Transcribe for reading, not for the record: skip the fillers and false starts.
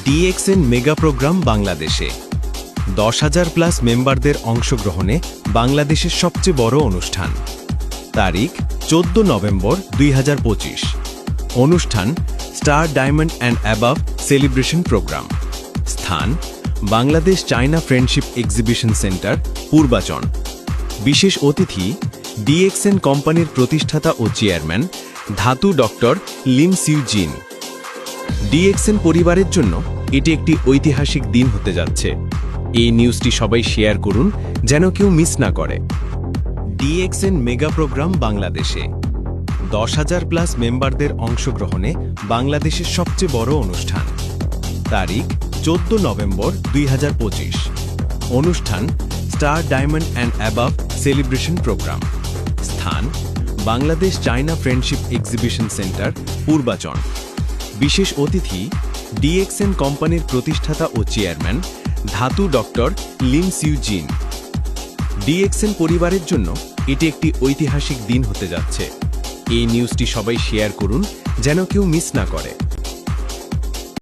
DXN mega programme বাংলাদেশে 10,000 plus মেম্বারদের অংশগ্রহণে বাংলাদেশের সবচেয়ে বড় অনুষ্ঠান। তারিখ 14 নভেম্বর 2025। অনুষ্ঠান star diamond and above celebration programme. স্থান Bangladesh China friendship exhibition centre, Purbachal. বিশেষ অতিথি ডিএক্সএন কোম্পানির প্রতিষ্ঠাতা ও chairman Datuk doctor Lim Siew Jin. DXN পরিবারের জন্য এটি একটি ঐতিহাসিক দিন হতে যাচ্ছে। এই নিউজটি সবাই শেয়ার করুন যেন কেউ মিস না করে। ডিএক্সএন মেগা প্রোগ্রাম বাংলাদেশে 10,000 প্লাস মেম্বারদের অংশগ্রহণে বাংলাদেশের সবচেয়ে বড় অনুষ্ঠান। তারিখ 14 নভেম্বর 2025। অনুষ্ঠান star diamond and above celebration programme. স্থান Bangladesh China friendship exhibition centre, Purbachal. বিশেষ অতিথি ডিএক্সএন কোম্পানির প্রতিষ্ঠাতা ও chairman Datuk doctor Lim Siew Jin. DXN পরিবারের জন্য এটি একটি ঐতিহাসিক দিন হতে যাচ্ছে। এই নিউজটি সবাই শেয়ার করুন যেন কেউ মিস না করে।